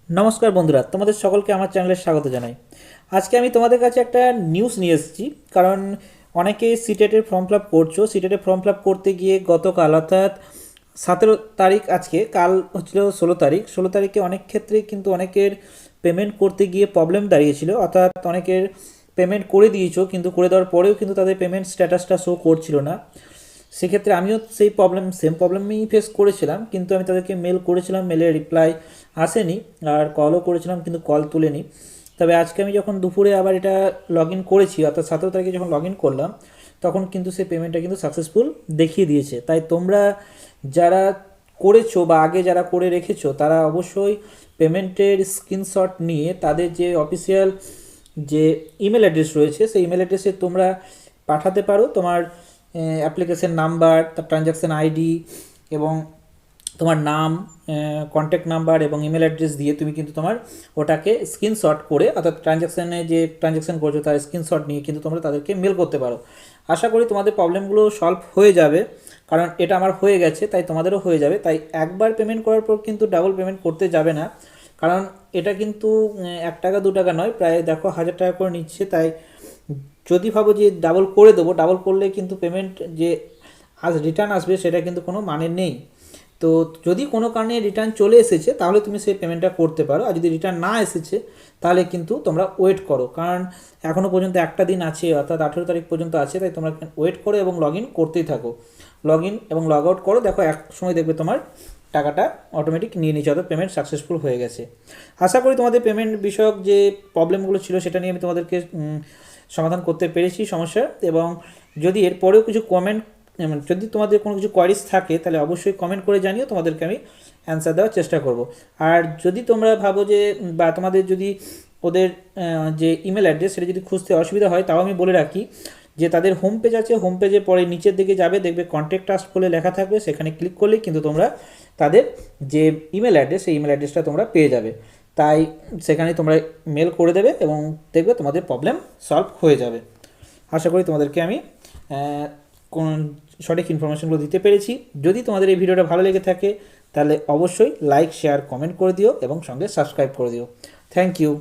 নমস্কার বন্ধুরা, তোমাদের সকলকে আমার চ্যানেলে স্বাগত জানাই। আজকে আমি তোমাদের কাছে একটা নিউজ নিয়ে এসেছি। কারণ অনেকে সিটেটের ফর্ম ফিল আপ করছো। সিটেটের ফর্ম ফিল আপ করতে গিয়ে গতকাল অর্থাৎ 17 তারিখ, আজকে কাল হচ্ছিল 16 তারিখ। 16 তারিখে অনেক ক্ষেত্রে কিন্তু অনেকের পেমেন্ট করতে গিয়ে প্রবলেম দাঁড়িয়েছিল। অর্থাৎ অনেকের পেমেন্ট করে দিয়েছো, কিন্তু করে দেওয়ার পরেও কিন্তু তাদের পেমেন্ট স্ট্যাটাসটা শো করছিল না। সেক্ষেত্রে আমিও সেম প্রবলেমই ফেস করেছিলাম, কিন্তু আমি তাদেরকে মেল করেছিলাম, মেলের রিপ্লাই আসেনি। আর কলও করেছিলাম, কিন্তু কল তুলেনি। তবে আজকে আমি যখন দুপুরে আবার এটা লগ ইন করেছি, অর্থাৎ 17 তারিখে যখন লগ ইন করলাম, তখন কিন্তু সেই পেমেন্টটা কিন্তু সাকসেসফুল দেখিয়ে দিয়েছে। তাই তোমরা যারা করেছো বা আগে যারা করে রেখেছো, তারা অবশ্যই পেমেন্টের স্ক্রিনশট নিয়ে তাদের যে অফিসিয়াল যে ইমেল অ্যাড্রেস রয়েছে, সেই ইমেল অ্যাড্রেসে তোমরা পাঠাতে পারো তোমার অ্যাপ্লিকেশন নাম্বার, তার ট্রানজ্যাকশান আইডি এবং তোমার নাম, কন্ট্যাক্ট নাম্বার এবং ইমেল অ্যাড্রেস দিয়ে তুমি কিন্তু তোমার ওটাকে স্ক্রিনশট করে, অর্থাৎ ট্রানজ্যাকশানে যে ট্রানজ্যাকশান করছো তার স্ক্রিনশট নিয়ে কিন্তু তোমরা তাদেরকে মেল করতে পারো। আশা করি তোমাদের প্রবলেমগুলো সলভ হয়ে যাবে, কারণ এটা আমার হয়ে গেছে, তাই তোমাদেরও হয়ে যাবে। তাই একবার পেমেন্ট করার পর কিন্তু ডাবল পেমেন্ট করতে যাবে না, কারণ এটা কিন্তু 1 টাকা 2 টাকা নয়, প্রায় দেখো 1000 টাকা করে নিচ্ছে। তাই যদি ভাবো যে ডাবল করে দেবো, ডাবল করলে কিন্তু পেমেন্ট যে আজ রিটার্ন আসবে সেটা কিন্তু কোনো মানে নেই। তো যদি কোনো কারণে রিটার্ন চলে এসেছে তাহলে তুমি সেই পেমেন্টটা করতে পারো, আর যদি রিটার্ন না এসেছে তাহলে কিন্তু তোমরা ওয়েট করো, কারণ এখনও পর্যন্ত একটা দিন আছে, অর্থাৎ 18 তারিখ পর্যন্ত আছে। তাই তোমরা ওয়েট করো এবং লগ ইন করতেই থাকো। লগ ইন এবং লগ আউট করো, দেখো এক সময় দেখবে তোমার টাকাটা অটোমেটিক নিয়ে নিচ্ছে, অর্থাৎ পেমেন্ট সাকসেসফুল হয়ে গেছে। আশা করি তোমাদের পেমেন্ট বিষয়ক যে প্রবলেমগুলো ছিল সেটা নিয়ে আমি তোমাদেরকে সমাধান করতে পেরেছি সমস্যার। এবং যদি এরপরেও কিছু কমেন্ট, যদি তোমাদের কোনো কিছু কোয়ারিজ থাকে তাহলে অবশ্যই কমেন্ট করে জানিও, তোমাদেরকে আমি অ্যান্সার দেওয়ার চেষ্টা করব। আর যদি তোমরা ভাবো যে, বা তোমাদের যদি ওদের যে ইমেল অ্যাড্রেস সেটা যদি খুঁজতে অসুবিধা হয়, তাও আমি বলে রাখি যে তাদের হোম পেজ আছে, হোম পেজে পরে নিচের দিকে যাবে, দেখবে কন্ট্যাক্ট আস বলে লেখা থাকবে, সেখানে ক্লিক করলেই কিন্তু তোমরা তাদের যে ইমেল অ্যাড্রেস, সেই ইমেল অ্যাড্রেসটা তোমরা পেয়ে যাবে। তাই সেখানে তোমরা মেল করে দেবে এবং দেখবে তোমাদের প্রবলেম সলভ হয়ে যাবে। আশা করি তোমাদেরকে আমি কোন সঠিক ইনফরমেশনগুলো দিতে পেরেছি। যদি তোমাদের এই ভিডিওটা ভালো লেগে থাকে তাহলে অবশ্যই লাইক, শেয়ার, কমেন্ট করে দিও এবং সঙ্গে সাবস্ক্রাইব করে দিও। Thank you.